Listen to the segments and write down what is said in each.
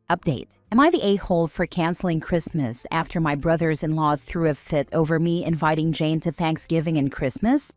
Update. Am I the a-hole for canceling Christmas after my brothers-in-law threw a fit over me inviting Jane to Thanksgiving and Christmas?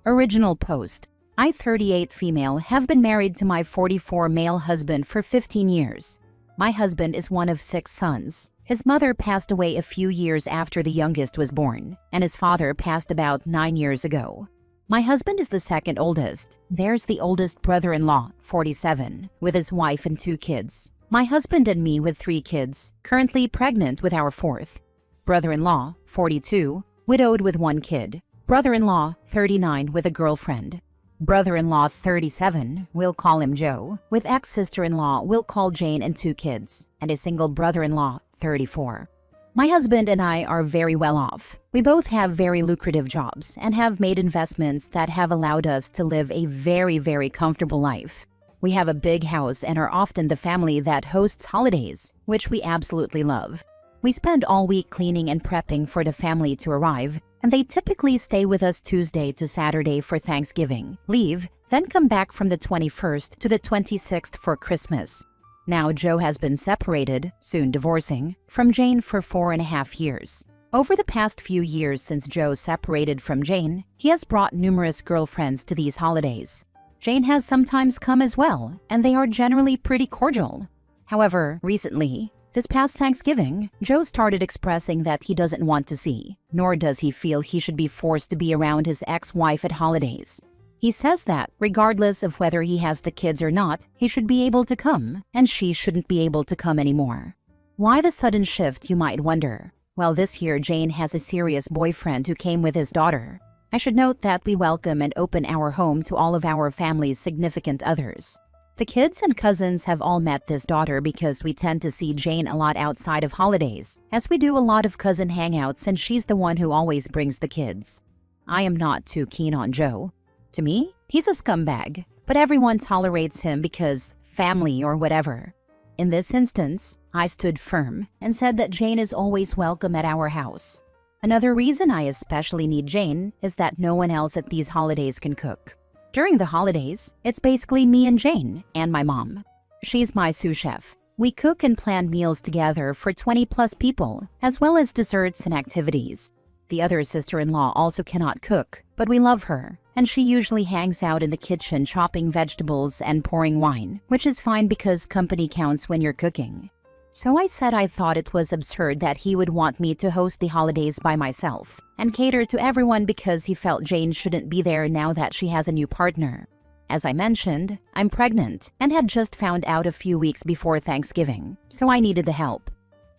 Original post. I, 38 female, have been married to my 44 male husband for 15 years. My husband is one of 6 sons. His mother passed away a few years after the youngest was born, and his father passed about 9 years ago. My husband is the second oldest. There's the oldest brother-in-law, 47, with his wife and 2 kids. My husband and me with 3 kids, currently pregnant with our 4th. Brother-in-law, 42, widowed with 1 kid. Brother-in-law, 39, with a girlfriend. Brother-in-law, 37, we'll call him Joe, with ex-sister-in-law, we'll call Jane, and 2 kids, and a single brother-in-law, 34. My husband and I are very well off. We both have very lucrative jobs and have made investments that have allowed us to live a very, very comfortable life. We have a big house and are often the family that hosts holidays, which we absolutely love. We spend all week cleaning and prepping for the family to arrive, and they typically stay with us Tuesday to Saturday for Thanksgiving, leave, then come back from the 21st to the 26th for Christmas. Now Joe has been separated, soon divorcing, from Jane for 4.5 years. Over the past few years since Joe separated from Jane, he has brought numerous girlfriends to these holidays. Jane has sometimes come as well, and they are generally pretty cordial. However, recently, this past Thanksgiving, Joe started expressing that he doesn't want to see, nor does he feel he should be forced to be around his ex-wife at holidays. He says that, regardless of whether he has the kids or not, he should be able to come, and she shouldn't be able to come anymore. Why the sudden shift, you might wonder? Well, this year Jane has a serious boyfriend who came with his daughter. I should note that we welcome and open our home to all of our family's significant others. The kids and cousins have all met this daughter because we tend to see Jane a lot outside of holidays, as we do a lot of cousin hangouts and she's the one who always brings the kids. I am not too keen on Joe. To me, he's a scumbag, but everyone tolerates him because family or whatever. In this instance, I stood firm and said that Jane is always welcome at our house. Another reason I especially need Jane is that no one else at these holidays can cook. During the holidays, it's basically me and Jane and my mom. She's my sous chef. We cook and plan meals together for 20+ people, as well as desserts and activities. The other sister-in-law also cannot cook, but we love her, and she usually hangs out in the kitchen chopping vegetables and pouring wine, which is fine because company counts when you're cooking. So I said I thought it was absurd that he would want me to host the holidays by myself and cater to everyone because he felt Jane shouldn't be there now that she has a new partner. As I mentioned, I'm pregnant and had just found out a few weeks before Thanksgiving, so I needed the help.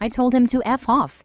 I told him to F off.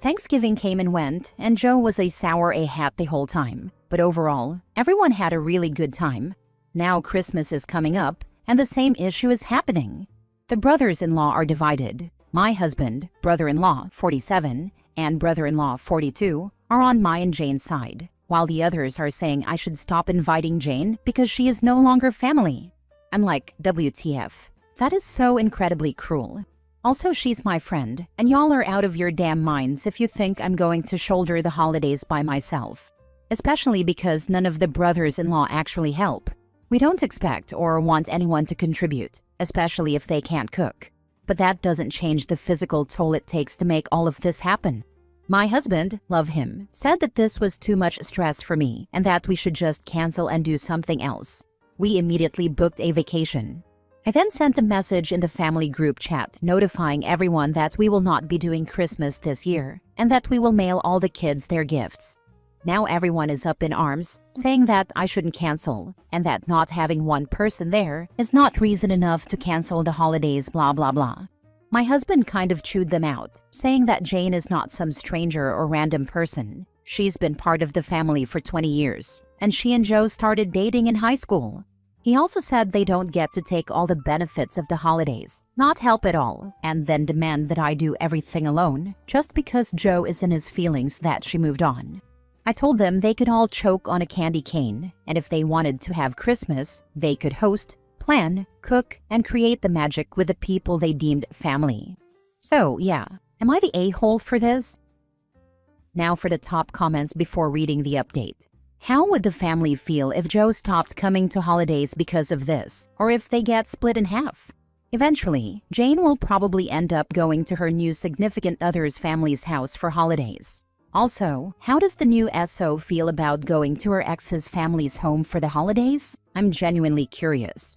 Thanksgiving came and went, and Joe was a sour a-hat the whole time. But overall, everyone had a really good time. Now Christmas is coming up, and the same issue is happening. The brothers-in-law are divided. My husband, brother-in-law, 47, and brother-in-law, 42, are on my and Jane's side, while the others are saying I should stop inviting Jane because she is no longer family. I'm like, WTF. That is so incredibly cruel. Also, she's my friend, and y'all are out of your damn minds if you think I'm going to shoulder the holidays by myself. Especially because none of the brothers-in-law actually help. We don't expect or want anyone to contribute, especially if they can't cook. But that doesn't change the physical toll it takes to make all of this happen. My husband, love him, said that this was too much stress for me and that we should just cancel and do something else. We immediately booked a vacation. I then sent a message in the family group chat notifying everyone that we will not be doing Christmas this year and that we will mail all the kids their gifts. Now everyone is up in arms, saying that I shouldn't cancel, and that not having one person there is not reason enough to cancel the holidays, blah blah blah. My husband kind of chewed them out, saying that Jane is not some stranger or random person. She's been part of the family for 20 years, and she and Joe started dating in high school. He also said they don't get to take all the benefits of the holidays, not help at all, and then demand that I do everything alone, just because Joe is in his feelings that she moved on. I told them they could all choke on a candy cane, and if they wanted to have Christmas, they could host, plan, cook, and create the magic with the people they deemed family. So, yeah, am I the a-hole for this? Now for the top comments before reading the update. How would the family feel if Joe stopped coming to holidays because of this, or if they get split in half? Eventually, Jane will probably end up going to her new significant other's family's house for holidays. Also, how does the new SO feel about going to her ex's family's home for the holidays? I'm genuinely curious.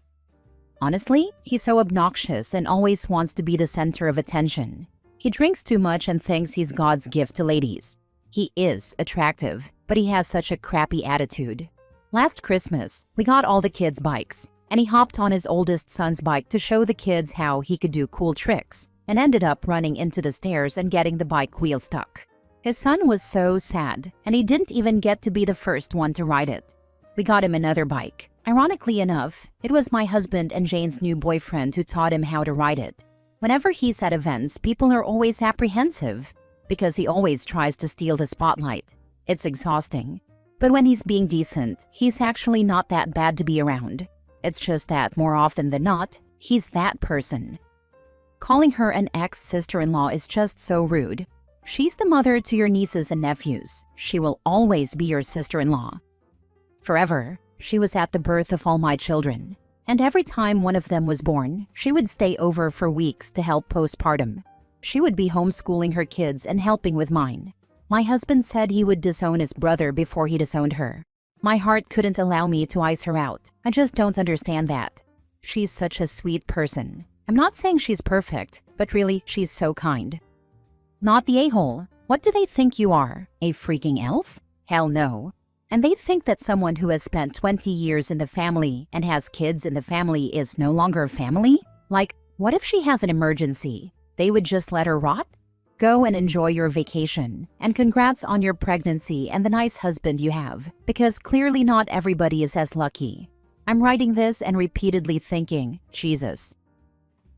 Honestly, he's so obnoxious and always wants to be the center of attention. He drinks too much and thinks he's God's gift to ladies. He is attractive, but he has such a crappy attitude. Last Christmas, we got all the kids bikes, and he hopped on his oldest son's bike to show the kids how he could do cool tricks, and ended up running into the stairs and getting the bike wheel stuck. His son was so sad, and he didn't even get to be the first one to ride it. We got him another bike. Ironically enough, it was my husband and Jane's new boyfriend who taught him how to ride it. Whenever he's at events, people are always apprehensive because he always tries to steal the spotlight. It's exhausting. But when he's being decent, he's actually not that bad to be around. It's just that more often than not, he's that person. Calling her an ex-sister-in-law is just so rude. She's the mother to your nieces and nephews. She will always be your sister-in-law. Forever, she was at the birth of all my children. And every time one of them was born, she would stay over for weeks to help postpartum. She would be homeschooling her kids and helping with mine. My husband said he would disown his brother before he disowned her. My heart couldn't allow me to ice her out. I just don't understand that. She's such a sweet person. I'm not saying she's perfect, but really, she's so kind. Not the a-hole. What do they think you are? A freaking elf? Hell no. And they think that someone who has spent 20 years in the family and has kids in the family is no longer family? Like, what if she has an emergency? They would just let her rot? Go and enjoy your vacation. And congrats on your pregnancy and the nice husband you have, because clearly not everybody is as lucky. I'm writing this and repeatedly thinking, Jesus.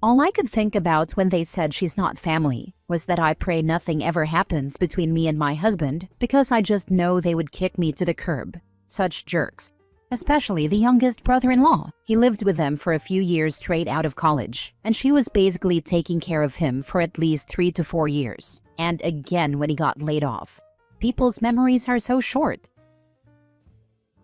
All I could think about when they said she's not family was that I pray nothing ever happens between me and my husband because I just know they would kick me to the curb. Such jerks. Especially the youngest brother-in-law. He lived with them for a few years straight out of college, and she was basically taking care of him for at least 3 to 4 years. And again when he got laid off. People's memories are so short.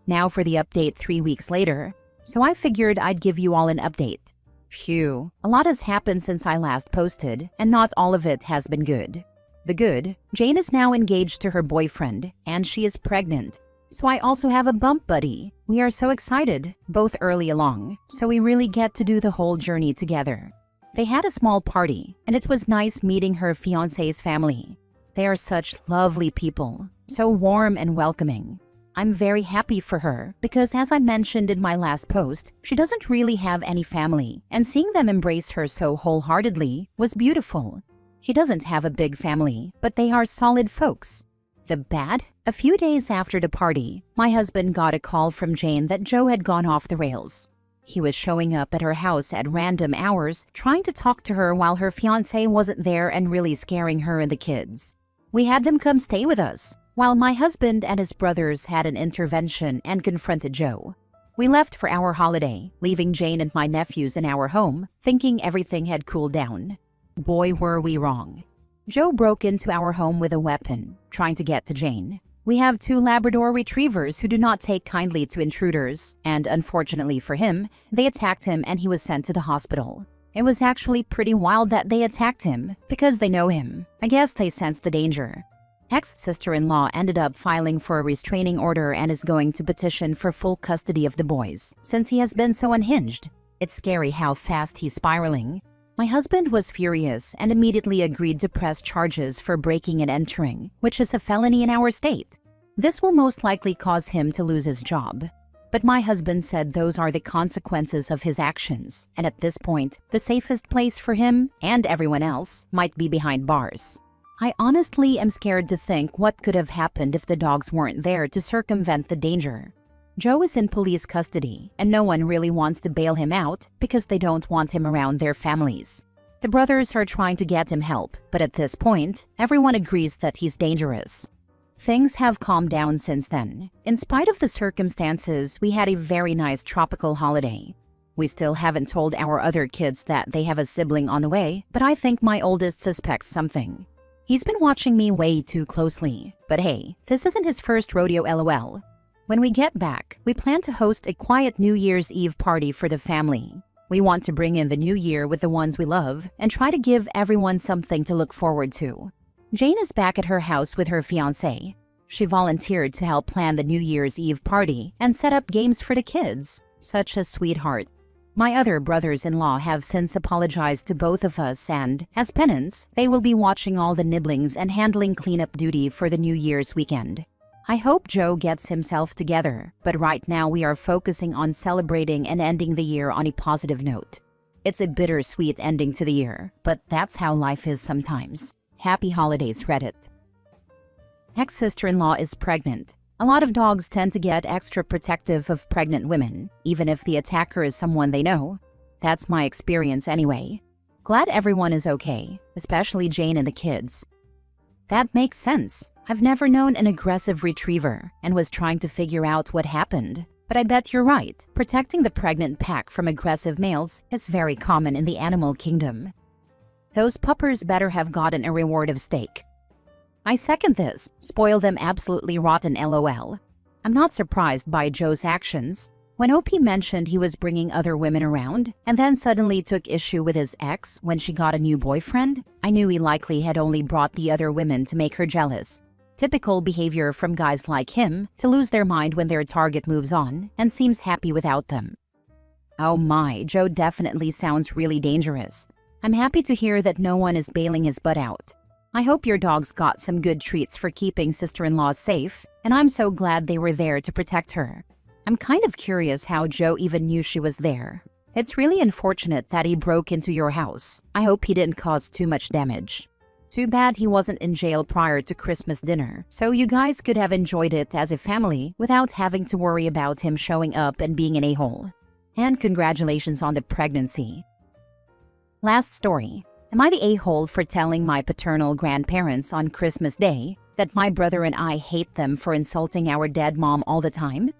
Now for the update 3 weeks later, so I figured I'd give you all an update. Phew, a lot has happened since I last posted, and not all of it has been good. The good, Jane is now engaged to her boyfriend, and she is pregnant. So I also have a bump buddy. We are so excited, both early along, so we really get to do the whole journey together. They had a small party, and it was nice meeting her fiancé's family. They are such lovely people, so warm and welcoming. I'm very happy for her because, as I mentioned in my last post, she doesn't really have any family, and seeing them embrace her so wholeheartedly was beautiful. She doesn't have a big family, but they are solid folks. The bad? A few days after the party, my husband got a call from Jane that Joe had gone off the rails. He was showing up at her house at random hours, trying to talk to her while her fiancé wasn't there and really scaring her and the kids. We had them come stay with us, while my husband and his brothers had an intervention and confronted Joe. We left for our holiday, leaving Jane and my nephews in our home, thinking everything had cooled down. Boy, were we wrong. Joe broke into our home with a weapon, trying to get to Jane. We have 2 Labrador retrievers who do not take kindly to intruders, and unfortunately for him, they attacked him and he was sent to the hospital. It was actually pretty wild that they attacked him, because they know him. I guess they sensed the danger. Ex-sister-in-law ended up filing for a restraining order and is going to petition for full custody of the boys, since he has been so unhinged. It's scary how fast he's spiraling. My husband was furious and immediately agreed to press charges for breaking and entering, which is a felony in our state. This will most likely cause him to lose his job. But my husband said those are the consequences of his actions, and at this point, the safest place for him and everyone else might be behind bars. I honestly am scared to think what could have happened if the dogs weren't there to circumvent the danger. Joe is in police custody, and no one really wants to bail him out because they don't want him around their families. The brothers are trying to get him help, but at this point, everyone agrees that he's dangerous. Things have calmed down since then. In spite of the circumstances, we had a very nice tropical holiday. We still haven't told our other kids that they have a sibling on the way, but I think my oldest suspects something. He's been watching me way too closely, but hey, this isn't his first rodeo LOL. When we get back, we plan to host a quiet New Year's Eve party for the family. We want to bring in the new year with the ones we love and try to give everyone something to look forward to. Jane is back at her house with her fiancé. She volunteered to help plan the New Year's Eve party and set up games for the kids. Such a sweetheart. My other brothers-in-law have since apologized to both of us and, as penance, they will be watching all the nibblings and handling cleanup duty for the New Year's weekend. I hope Joe gets himself together, but right now we are focusing on celebrating and ending the year on a positive note. It's a bittersweet ending to the year, but that's how life is sometimes. Happy holidays, Reddit. Ex-sister-in-law is pregnant. A lot of dogs tend to get extra protective of pregnant women, even if the attacker is someone they know. That's my experience anyway. Glad everyone is okay, especially Jane and the kids. That makes sense. I've never known an aggressive retriever and was trying to figure out what happened. But I bet you're right. Protecting the pregnant pack from aggressive males is very common in the animal kingdom. Those puppers better have gotten a reward of steak. I second this. Spoil them absolutely rotten, LOL. I'm not surprised by Joe's actions. When OP mentioned he was bringing other women around and then suddenly took issue with his ex when she got a new boyfriend, I knew he likely had only brought the other women to make her jealous. Typical behavior from guys like him to lose their mind when their target moves on and seems happy without them. Oh my, Joe definitely sounds really dangerous. I'm happy to hear that no one is bailing his butt out. I hope your dogs got some good treats for keeping sister-in-law safe, and I'm so glad they were there to protect her. I'm kind of curious how Joe even knew she was there. It's really unfortunate that he broke into your house. I hope he didn't cause too much damage. Too bad he wasn't in jail prior to Christmas dinner, so you guys could have enjoyed it as a family without having to worry about him showing up and being an a-hole. And congratulations on the pregnancy. Last story. Am I the a-hole for telling my paternal grandparents on Christmas Day that my brother and I hate them for insulting our dead mom all the time?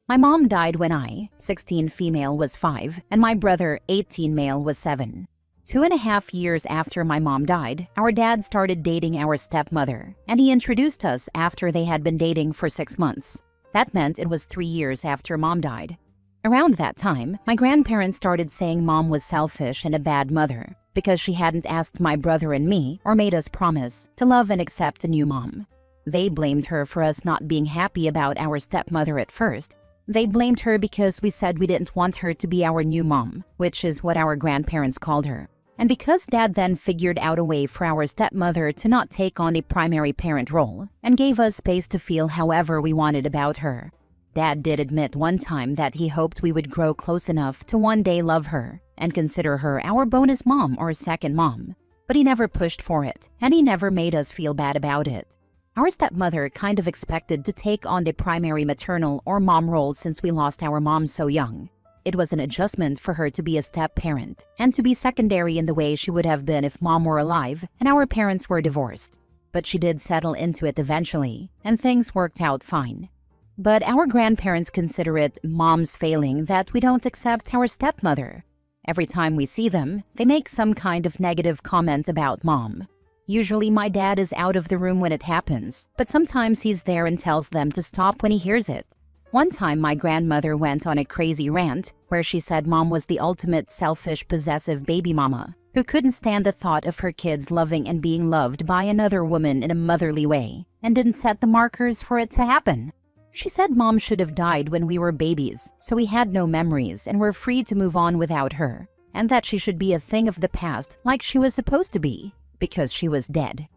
My mom died when I, 16 female, was 5, and my brother, 18 male, was 7. 2.5 years after my mom died, our dad started dating our stepmother, and he introduced us after they had been dating for 6 months. That meant it was 3 years after mom died. Around that time, my grandparents started saying mom was selfish and a bad mother because she hadn't asked my brother and me or made us promise to love and accept a new mom. They blamed her for us not being happy about our stepmother at first. They blamed her because we said we didn't want her to be our new mom, which is what our grandparents called her. And because Dad then figured out a way for our stepmother to not take on the primary parent role and gave us space to feel however we wanted about her. Dad did admit one time that he hoped we would grow close enough to one day love her and consider her our bonus mom or second mom. But he never pushed for it, and he never made us feel bad about it. Our stepmother kind of expected to take on the primary maternal or mom role since we lost our mom so young. It was an adjustment for her to be a step-parent and to be secondary in the way she would have been if mom were alive and our parents were divorced. But she did settle into it eventually, and things worked out fine. But our grandparents consider it mom's failing that we don't accept our stepmother. Every time we see them, they make some kind of negative comment about mom. Usually my dad is out of the room when it happens, but sometimes he's there and tells them to stop when he hears it. One time my grandmother went on a crazy rant where she said mom was the ultimate selfish, possessive baby mama who couldn't stand the thought of her kids loving and being loved by another woman in a motherly way and didn't set the markers for it to happen. She said mom should have died when we were babies, so we had no memories and were free to move on without her, and that she should be a thing of the past like she was supposed to be, because she was dead.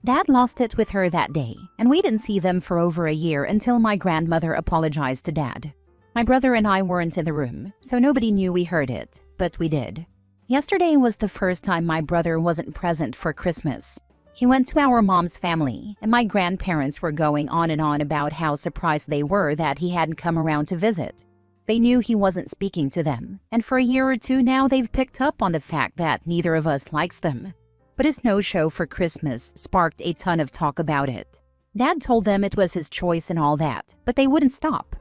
Dad lost it with her that day, and we didn't see them for over a year until my grandmother apologized to Dad. My brother and I weren't in the room, so nobody knew we heard it, but we did. Yesterday was the first time my brother wasn't present for Christmas. He went to our mom's family, and my grandparents were going on and on about how surprised they were that he hadn't come around to visit. They knew he wasn't speaking to them, and for a year or two now they've picked up on the fact that neither of us likes them. But his no-show for Christmas sparked a ton of talk about it. Dad told them it was his choice and all that, but they wouldn't stop.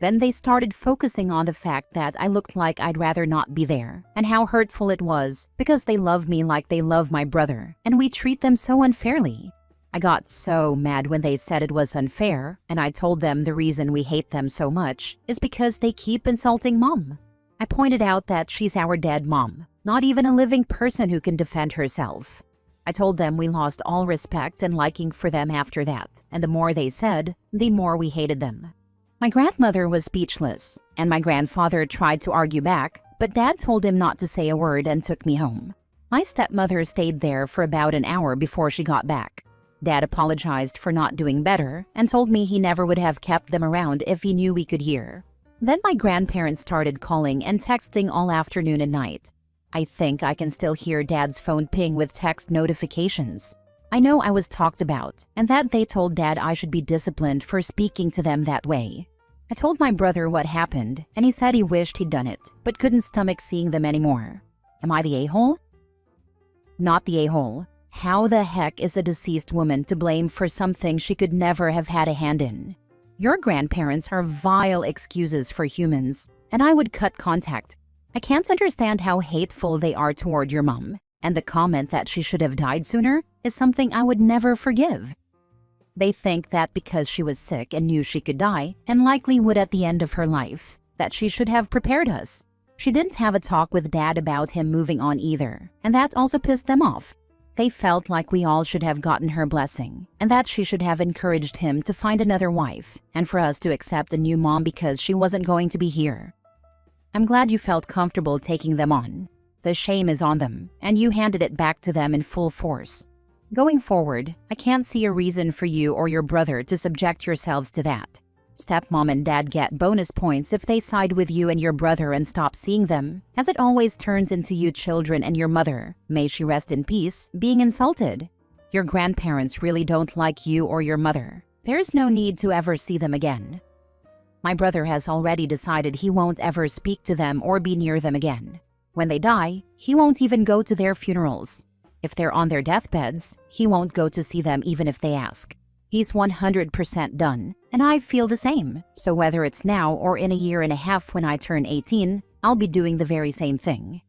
Then they started focusing on the fact that I looked like I'd rather not be there, and how hurtful it was because they love me like they love my brother, and we treat them so unfairly. I got so mad when they said it was unfair, and I told them the reason we hate them so much is because they keep insulting mom. I pointed out that she's our dead mom, not even a living person who can defend herself. I told them we lost all respect and liking for them after that, and the more they said, the more we hated them. My grandmother was speechless, and my grandfather tried to argue back, but Dad told him not to say a word and took me home. My stepmother stayed there for about an hour before she got back. Dad apologized for not doing better and told me he never would have kept them around if he knew we could hear. Then my grandparents started calling and texting all afternoon and night. I think I can still hear Dad's phone ping with text notifications. I know I was talked about and that they told Dad I should be disciplined for speaking to them that way. I told my brother what happened and he said he wished he'd done it, but couldn't stomach seeing them anymore. Am I the a-hole? Not the a-hole. How the heck is a deceased woman to blame for something she could never have had a hand in? Your grandparents are vile excuses for humans, and I would cut contact. I can't understand how hateful they are toward your mom, and the comment that she should have died sooner is something I would never forgive. They think that because she was sick and knew she could die, and likely would at the end of her life, that she should have prepared us. She didn't have a talk with Dad about him moving on either, and that also pissed them off. They felt like we all should have gotten her blessing, and that she should have encouraged him to find another wife, and for us to accept a new mom because she wasn't going to be here. I'm glad you felt comfortable taking them on. The shame is on them, and you handed it back to them in full force. Going forward, I can't see a reason for you or your brother to subject yourselves to that. Stepmom and Dad get bonus points if they side with you and your brother and stop seeing them, as it always turns into you children and your mother, may she rest in peace, being insulted. Your grandparents really don't like you or your mother. There's no need to ever see them again. My brother has already decided he won't ever speak to them or be near them again. When they die, he won't even go to their funerals. If they're on their deathbeds, he won't go to see them even if they ask. He's 100% done, and I feel the same. So whether it's now or in a year and a half when I turn 18, I'll be doing the very same thing.